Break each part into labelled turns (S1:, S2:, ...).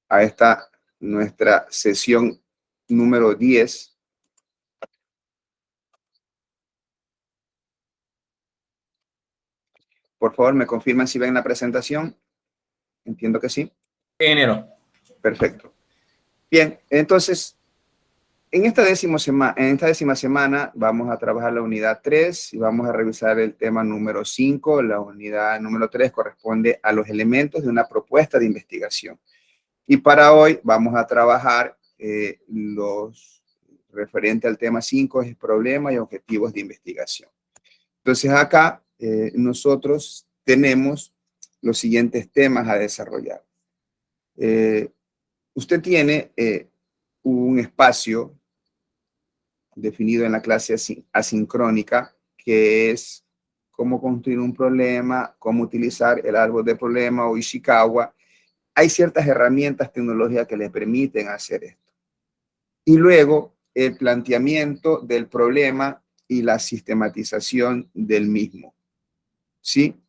S1: a esta nuestra sesión número 10. Por favor, me confirman si ven la presentación. Entiendo que sí.
S2: Ingeniero.
S1: Perfecto. Bien, entonces, en esta décima semana vamos a trabajar la unidad 3 y vamos a revisar el tema número 5. La unidad número 3 corresponde a los elementos de una propuesta de investigación. Y para hoy vamos a trabajar los referente al tema 5, es problemas y objetivos de investigación. Entonces acá nosotros tenemos los siguientes temas a desarrollar. Usted tiene un espacio definido en la clase asincrónica, que es cómo construir un problema, cómo utilizar el árbol de problema o Ishikawa. Hay ciertas herramientas tecnológicas que le permiten hacer esto. Y luego el planteamiento del problema y la sistematización del mismo. ¿Sí?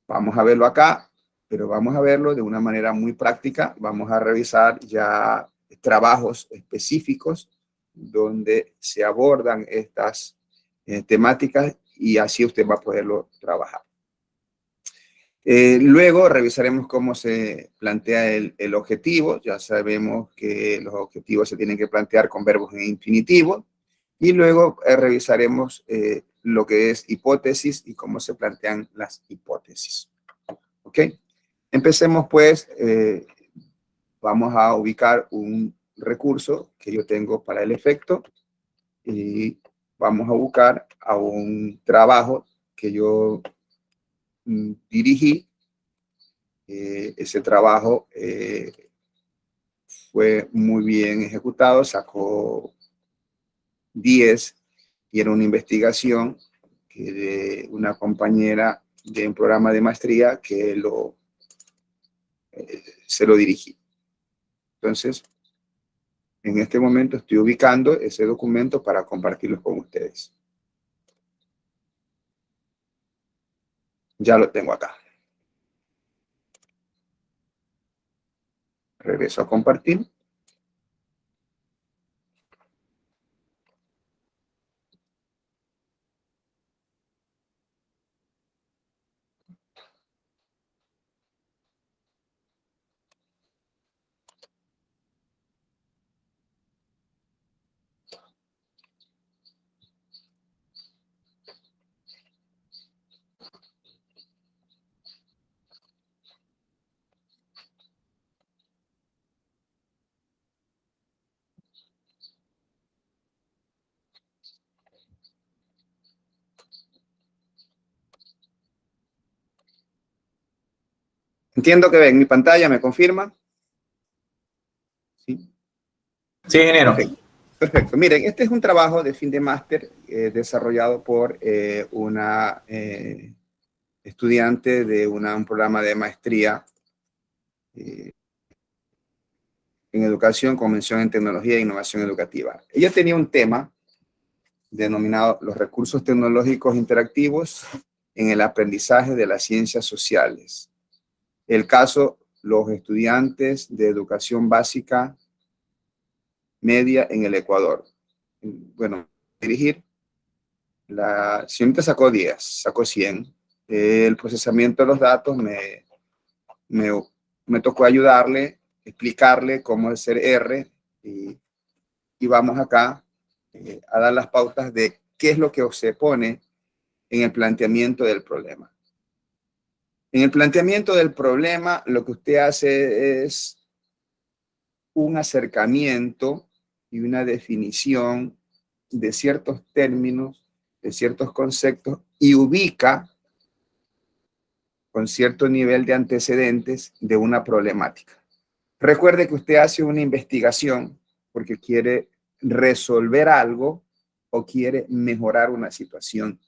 S1: Vamos a verlo acá, pero vamos a verlo de una manera muy práctica. Vamos a revisar ya trabajos específicos donde se abordan estas temáticas y así usted va a poderlo trabajar. Luego revisaremos cómo se plantea el objetivo. Ya sabemos que los objetivos se tienen que plantear con verbos en infinitivo. Y luego revisaremos lo que es hipótesis y cómo se plantean las hipótesis. ¿Ok? Empecemos pues, vamos a ubicar un recurso que yo tengo para el efecto y vamos a buscar a un trabajo que yo dirigí. Ese trabajo fue muy bien ejecutado, sacó 10 y era una investigación de una compañera de un programa de maestría que se lo dirigí. Entonces, en este momento estoy ubicando ese documento para compartirlo con ustedes. Ya lo tengo acá. Regreso a compartir. Entiendo que ven mi pantalla, ¿me confirma? Sí.
S2: Sí, ingeniero.
S1: Perfecto. Perfecto. Miren, este es un trabajo de fin de máster desarrollado por una estudiante de un programa de maestría en educación con mención en tecnología e innovación educativa. Ella tenía un tema denominado los recursos tecnológicos interactivos en el aprendizaje de las ciencias sociales. El caso, los estudiantes de educación básica media en el Ecuador. Bueno, dirigir. La señorita sacó 10, sacó 100. El procesamiento de los datos me tocó ayudarle, explicarle cómo hacer R y vamos acá a dar las pautas de qué es lo que se pone en el planteamiento del problema. En el planteamiento del problema, lo que usted hace es un acercamiento y una definición de ciertos términos, de ciertos conceptos y ubica con cierto nivel de antecedentes de una problemática. Recuerde que usted hace una investigación porque quiere resolver algo o quiere mejorar una situación,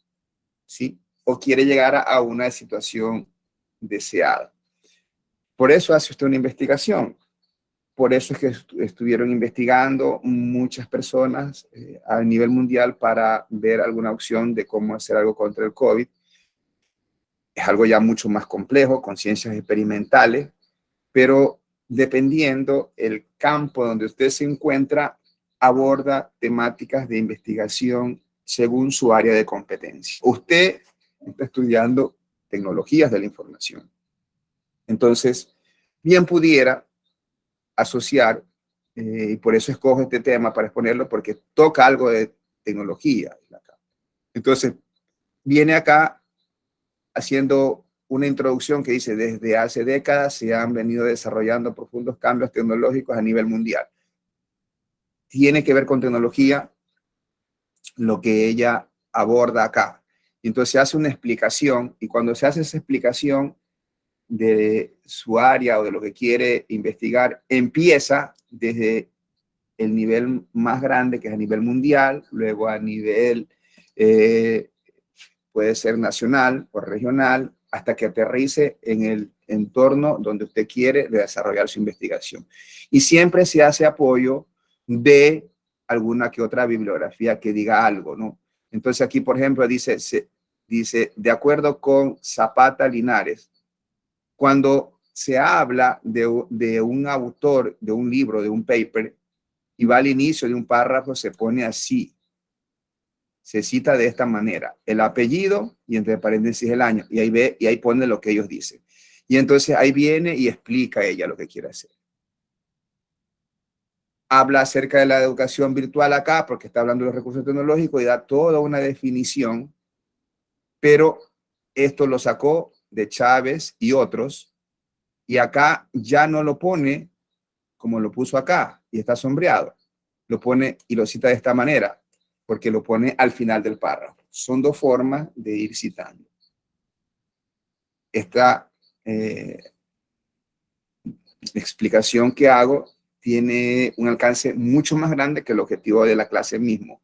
S1: ¿sí? O quiere llegar a una situación deseada. Por eso hace usted una investigación. Por eso es que estuvieron investigando muchas personas a nivel mundial para ver alguna opción de cómo hacer algo contra el COVID. Es algo ya mucho más complejo, con ciencias experimentales, pero dependiendo el campo donde usted se encuentra, aborda temáticas de investigación según su área de competencia. Usted está estudiando tecnologías de la información. Entonces, bien pudiera asociar, y por eso escojo este tema para exponerlo, porque toca algo de tecnología. Entonces, viene acá haciendo una introducción que dice, desde hace décadas se han venido desarrollando profundos cambios tecnológicos a nivel mundial. Tiene que ver con tecnología lo que ella aborda acá. Entonces se hace una explicación, y cuando se hace esa explicación de su área o de lo que quiere investigar, empieza desde el nivel más grande, que es a nivel mundial, luego a nivel, puede ser nacional o regional, hasta que aterrice en el entorno donde usted quiere desarrollar su investigación. Y siempre se hace apoyo de alguna que otra bibliografía que diga algo, ¿no? Entonces aquí, por ejemplo, dice, de acuerdo con Zapata Linares, cuando se habla de un autor, de un libro, de un paper, y va al inicio de un párrafo, se pone así. Se cita de esta manera, el apellido y entre paréntesis el año. Y ahí ve, y ahí pone lo que ellos dicen. Y entonces ahí viene y explica ella lo que quiere hacer. Habla acerca de la educación virtual acá, porque está hablando de los recursos tecnológicos y da toda una definición, pero esto lo sacó de Chávez y otros, y acá ya no lo pone como lo puso acá, y está sombreado. Lo pone y lo cita de esta manera, porque lo pone al final del párrafo. Son dos formas de ir citando. Esta explicación que hago tiene un alcance mucho más grande que el objetivo de la clase mismo,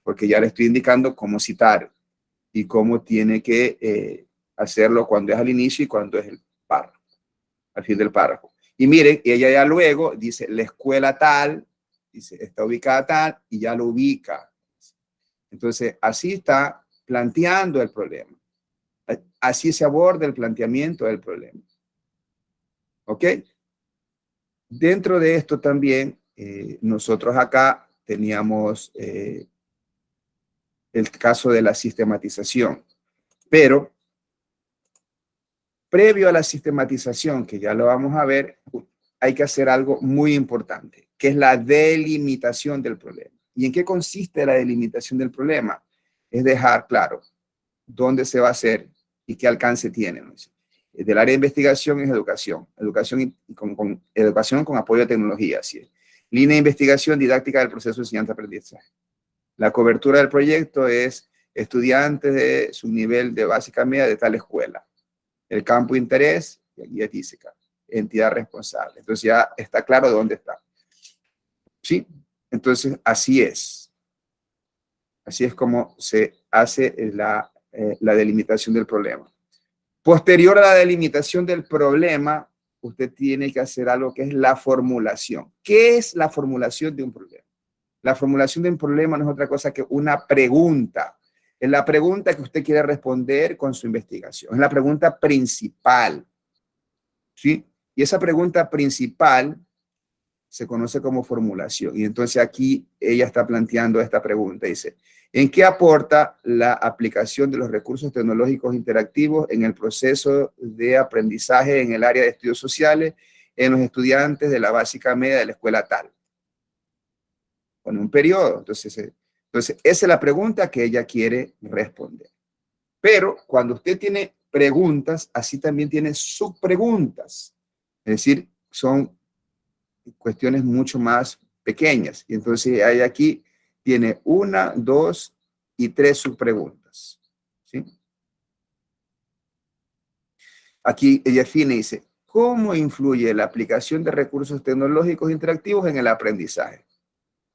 S1: porque ya le estoy indicando cómo citar y cómo tiene que hacerlo cuando es al inicio y cuando es el párrafo, al fin del párrafo. Y miren, ella ya luego dice, la escuela tal, dice, está ubicada tal, y ya lo ubica. Entonces, así está planteando el problema. Así se aborda el planteamiento del problema. ¿Ok? Dentro de esto también, nosotros acá teníamos el caso de la sistematización, pero previo a la sistematización, que ya lo vamos a ver, hay que hacer algo muy importante, que es la delimitación del problema. ¿Y en qué consiste la delimitación del problema? Es dejar claro dónde se va a hacer y qué alcance tiene, ¿no? Del área de investigación es educación, educación con apoyo a tecnología, así es. Línea de investigación didáctica del proceso de enseñanza-aprendizaje. La cobertura del proyecto es estudiantes de su nivel de básica media de tal escuela. El campo de interés, y aquí ya dice, entidad responsable. Entonces ya está claro dónde está. ¿Sí? Entonces, así es. Así es como se hace la delimitación del problema. Posterior a la delimitación del problema, usted tiene que hacer algo que es la formulación. ¿Qué es la formulación de un problema? La formulación de un problema no es otra cosa que una pregunta. Es la pregunta que usted quiere responder con su investigación. Es la pregunta principal. ¿Sí? Y esa pregunta principal se conoce como formulación. Y entonces aquí ella está planteando esta pregunta. Dice, ¿en qué aporta la aplicación de los recursos tecnológicos interactivos en el proceso de aprendizaje en el área de estudios sociales en los estudiantes de la básica media de la escuela tal? Con un periodo. Entonces, esa es la pregunta que ella quiere responder. Pero cuando usted tiene preguntas, así también tiene subpreguntas. Es decir, son cuestiones mucho más pequeñas. Y entonces hay aquí, tiene 1, 2 y 3 subpreguntas. ¿Sí? Aquí ella define y dice, ¿cómo influye la aplicación de recursos tecnológicos interactivos en el aprendizaje?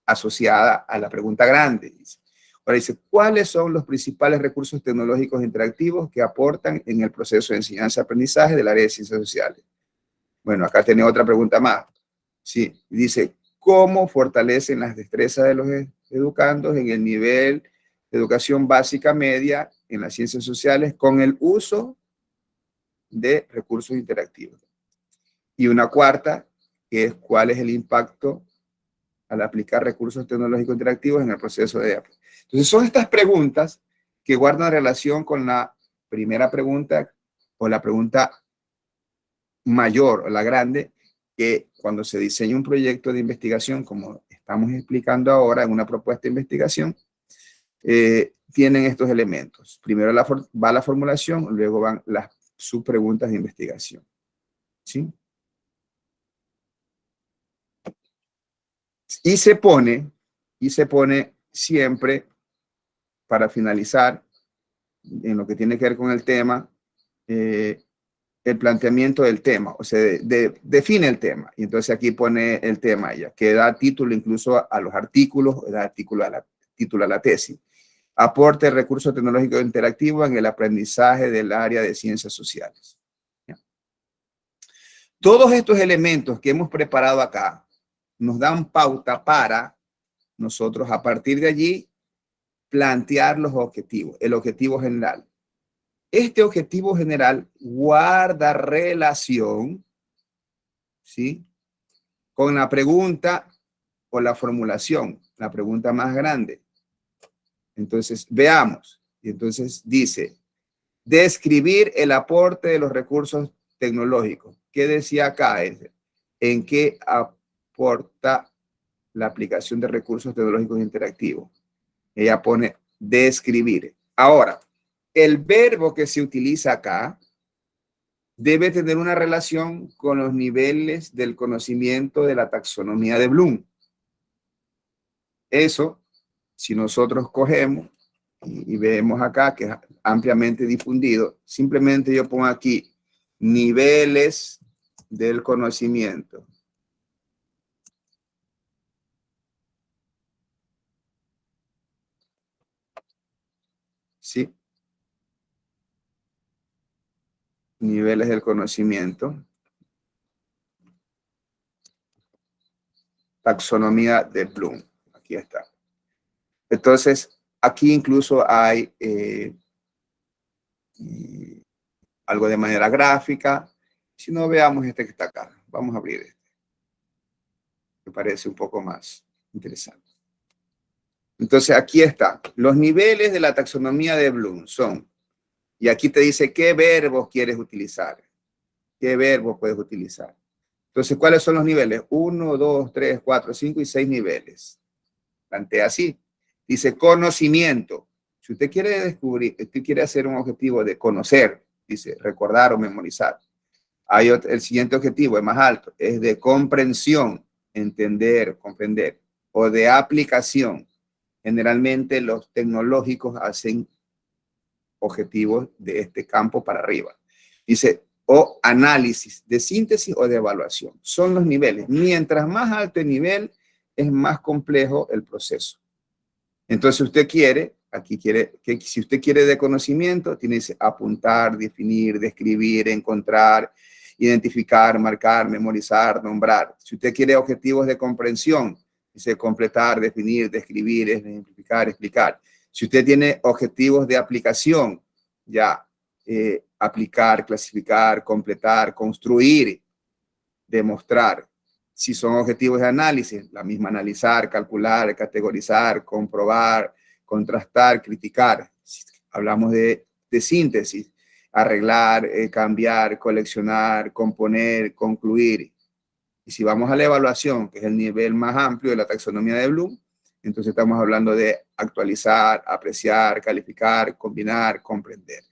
S1: Asociada a la pregunta grande. Dice. Ahora dice, ¿cuáles son los principales recursos tecnológicos interactivos que aportan en el proceso de enseñanza-aprendizaje del área de ciencias sociales? Bueno, acá tiene otra pregunta más. Sí, dice, ¿cómo fortalecen las destrezas de los educandos en el nivel de educación básica media en las ciencias sociales con el uso de recursos interactivos? Y una cuarta, que es cuál es el impacto al aplicar recursos tecnológicos interactivos en el proceso de ERRE. Entonces, son estas preguntas que guardan relación con la primera pregunta o la pregunta mayor o la grande, que cuando se diseña un proyecto de investigación, como estamos explicando ahora en una propuesta de investigación, tienen estos elementos. Primero va la formulación, luego van las subpreguntas de investigación. ¿Sí? Y se pone siempre, para finalizar, en lo que tiene que ver con el tema, el planteamiento del tema, o sea, define el tema. Y entonces aquí pone el tema ya, que da título incluso a los artículos, da título a la tesis. Aporte de recursos tecnológicos interactivos en el aprendizaje del área de ciencias sociales. ¿Ya? Todos estos elementos que hemos preparado acá nos dan pauta para nosotros, a partir de allí, plantear los objetivos, el objetivo general. Este objetivo general guarda relación, ¿sí?, con la pregunta o la formulación, la pregunta más grande. Entonces, veamos. Y entonces dice, describir el aporte de los recursos tecnológicos. ¿Qué decía acá? ¿En qué aporta la aplicación de recursos tecnológicos interactivos? Ella pone describir. Ahora, el verbo que se utiliza acá debe tener una relación con los niveles del conocimiento de la taxonomía de Bloom. Eso, si nosotros cogemos y vemos acá que es ampliamente difundido, simplemente yo pongo aquí niveles del conocimiento. ¿Sí? Niveles del conocimiento. Taxonomía de Bloom. Aquí está. Entonces, aquí incluso hay algo de manera gráfica. Si no, veamos este que está acá. Vamos a abrir este. Me parece un poco más interesante. Entonces, aquí está. Los niveles de la taxonomía de Bloom son, y aquí te dice qué verbos quieres utilizar. ¿Qué verbos puedes utilizar? Entonces, ¿cuáles son los niveles? 1, 2, 3, 4, 5 y 6 niveles. Plantea así. Dice conocimiento. Si usted quiere descubrir, usted quiere hacer un objetivo de conocer, dice recordar o memorizar. Hay el siguiente objetivo, es más alto, es de comprensión, entender, comprender, o de aplicación. Generalmente los tecnológicos hacen objetivos de este campo para arriba. Dice, o análisis, de síntesis o de evaluación. Son los niveles. Mientras más alto el nivel, es más complejo el proceso. Entonces usted quiere, aquí quiere, que si usted quiere de conocimiento, tiene que apuntar, definir, describir, encontrar, identificar, marcar, memorizar, nombrar. Si usted quiere objetivos de comprensión, dice completar, definir, describir, ejemplificar, explicar. Si usted tiene objetivos de aplicación, ya aplicar, clasificar, completar, construir, demostrar. Si son objetivos de análisis, la misma analizar, calcular, categorizar, comprobar, contrastar, criticar. Si hablamos de síntesis, arreglar, cambiar, coleccionar, componer, concluir. Y si vamos a la evaluación, que es el nivel más amplio de la taxonomía de Bloom, entonces estamos hablando de actualizar, apreciar, calificar, combinar, comprender.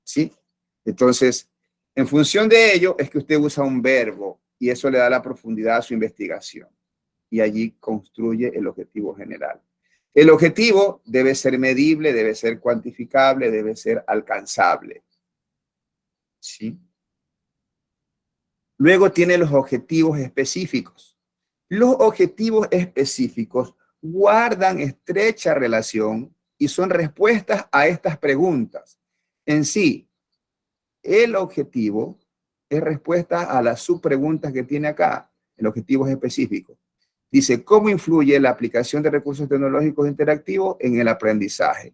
S1: ¿Sí? Entonces, en función de ello es que usted usa un verbo y eso le da la profundidad a su investigación. Y allí construye el objetivo general. El objetivo debe ser medible, debe ser cuantificable, debe ser alcanzable. ¿Sí? Luego tiene los objetivos específicos. Los objetivos específicos guardan estrecha relación y son respuestas a estas preguntas. En sí, el objetivo es respuesta a las subpreguntas que tiene acá, el objetivo es específico. Dice, ¿cómo influye la aplicación de recursos tecnológicos interactivos en el aprendizaje?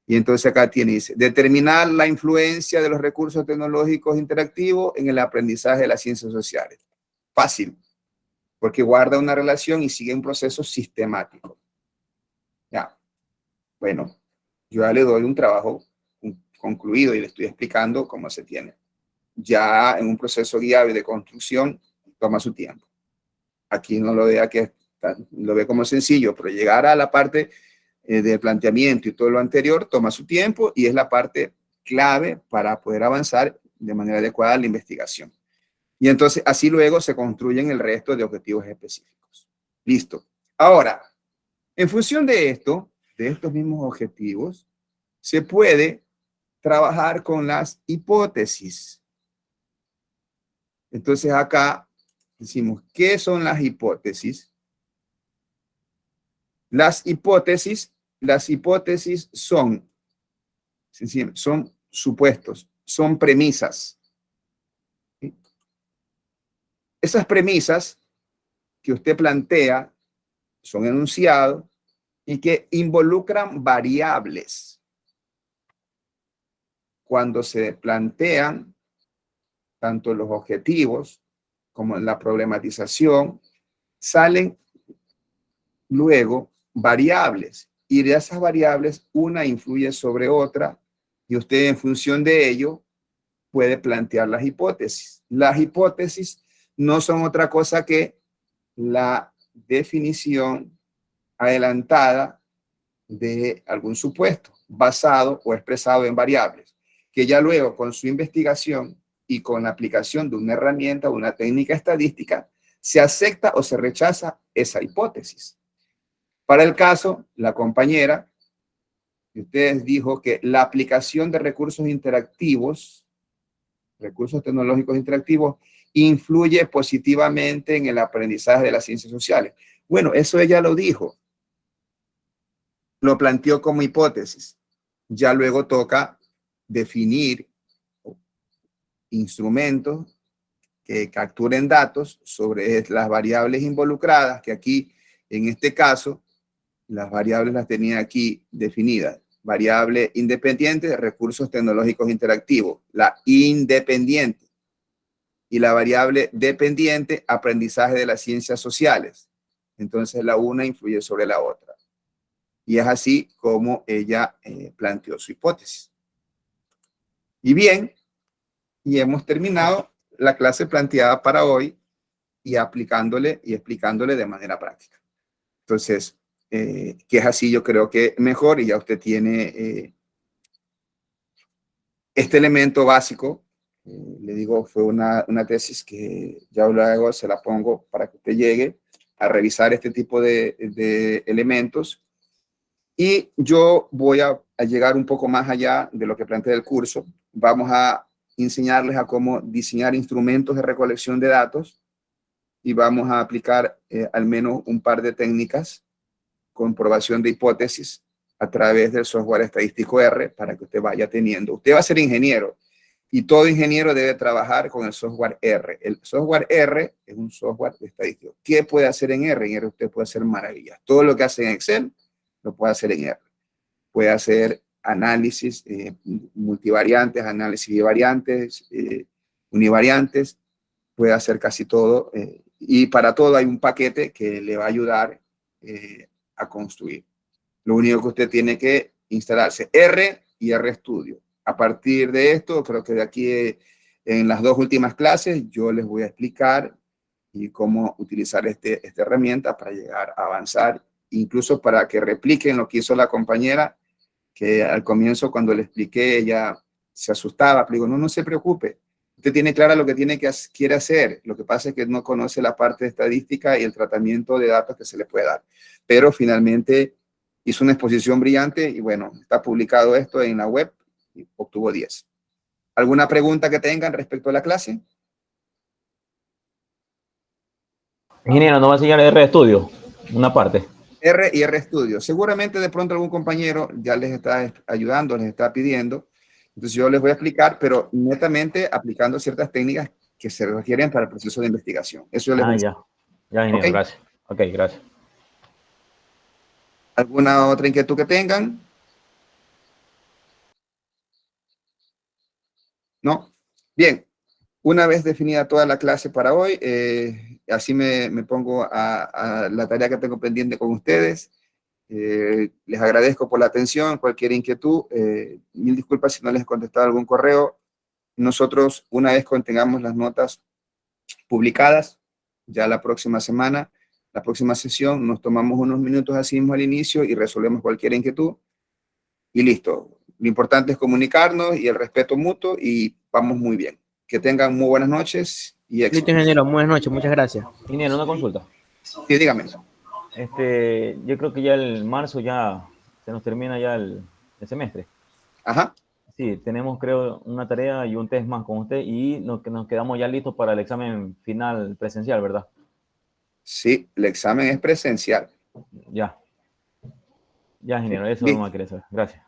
S1: Y entonces acá tiene, dice, determinar la influencia de los recursos tecnológicos interactivos en el aprendizaje de las ciencias sociales. Fácil. porque guarda una relación y sigue un proceso sistemático. Ya, bueno, yo ya le doy un trabajo concluido y le estoy explicando cómo se tiene. Ya en un proceso guiado y de construcción toma su tiempo. Aquí no lo vea que lo ve como sencillo, pero llegar a la parte de planteamiento y todo lo anterior toma su tiempo y es la parte clave para poder avanzar de manera adecuada la investigación. Y entonces así luego se construyen el resto de objetivos específicos. Listo. Ahora, en función de esto, de estos mismos objetivos, se puede trabajar con las hipótesis. Entonces acá decimos, ¿qué son las hipótesis? Las hipótesis son supuestos, son premisas. ¿Sí? Esas premisas que usted plantea son enunciados y que involucran variables. Cuando se plantean tanto los objetivos como la problematización, salen luego variables y de esas variables una influye sobre otra y usted en función de ello puede plantear las hipótesis. Las hipótesis no son otra cosa que la definición adelantada de algún supuesto basado o expresado en variables, que ya luego con su investigación y con la aplicación de una herramienta o una técnica estadística, se acepta o se rechaza esa hipótesis. Para el caso, la compañera de ustedes dijo que la aplicación de recursos interactivos, recursos tecnológicos interactivos, influye positivamente en el aprendizaje de las ciencias sociales. Bueno, eso ella lo dijo, lo planteó como hipótesis. Ya luego toca definir instrumentos que capturen datos sobre las variables involucradas, que aquí, en este caso, las variables las tenía aquí definidas. Variable independiente de recursos tecnológicos interactivos, la independiente. Y la variable dependiente, aprendizaje de las ciencias sociales. Entonces la una influye sobre la otra. Y es así como ella planteó su hipótesis. Y bien, y hemos terminado la clase planteada para hoy y aplicándole y explicándole de manera práctica. Entonces, que es así yo creo que mejor y ya usted tiene este elemento básico. Le digo, fue una tesis que ya luego se la pongo para que usted llegue a revisar este tipo de elementos. Y yo voy a llegar un poco más allá de lo que plantea el curso. Vamos a enseñarles a cómo diseñar instrumentos de recolección de datos y vamos a aplicar al menos un par de técnicas, comprobación de hipótesis a través del software estadístico R para que usted vaya teniendo. Usted va a ser ingeniero y todo ingeniero debe trabajar con el software R. El software R es un software de estadístico. ¿Qué puede hacer en R? En R usted puede hacer maravillas. Todo lo que hace en Excel lo puede hacer en R. Puede hacer análisis multivariantes, análisis bivariantes, univariantes, puede hacer casi todo. Y para todo hay un paquete que le va a ayudar a construir. Lo único que usted tiene que instalarse R y RStudio. A partir de esto, creo que de aquí en las dos últimas clases, yo les voy a explicar y cómo utilizar esta herramienta para llegar a avanzar, incluso para que repliquen lo que hizo la compañera, que al comienzo cuando le expliqué ella se asustaba, pero digo, no se preocupe, usted tiene clara lo que quiere hacer, lo que pasa es que no conoce la parte de estadística y el tratamiento de datos que se le puede dar, pero finalmente hizo una exposición brillante y bueno, está publicado esto en la web y obtuvo 10. ¿Alguna pregunta que tengan respecto a la clase?
S2: Ingeniero, ¿no va a enseñar RStudio? Una parte.
S1: R y RStudio. Seguramente de pronto algún compañero ya les está ayudando, les está pidiendo. Entonces yo les voy a explicar, pero netamente aplicando ciertas técnicas que se requieren para el proceso de investigación. Eso yo les voy a
S2: Ya.
S1: enseñar.
S2: Ya, ingeniero,
S1: ¿Ok?
S2: gracias. Ok, gracias.
S1: ¿Alguna otra inquietud que tengan? ¿No? Bien. Una vez definida toda la clase para hoy, así me pongo a la tarea que tengo pendiente con ustedes. Les agradezco por la atención, cualquier inquietud. Mil disculpas si no les he contestado algún correo. Nosotros, una vez que tengamos las notas publicadas, ya la próxima semana, la próxima sesión, nos tomamos unos minutos así mismo al inicio y resolvemos cualquier inquietud. Y listo. Lo importante es comunicarnos y el respeto mutuo y vamos muy bien. Que tengan muy buenas noches y
S3: Listo,
S1: éxito.
S3: ingeniero. Buenas noches. Muchas gracias.
S2: Ingeniero, una consulta.
S1: Sí, dígame.
S2: Yo creo que ya el marzo ya se nos termina ya el semestre.
S1: Ajá.
S2: Sí, tenemos creo una tarea y un test más con usted y nos quedamos ya listos para el examen final presencial, ¿verdad?
S1: Sí, el examen es presencial.
S2: Ya. Ya, ingeniero, eso no
S1: Listo.
S2: me quería saber. Gracias.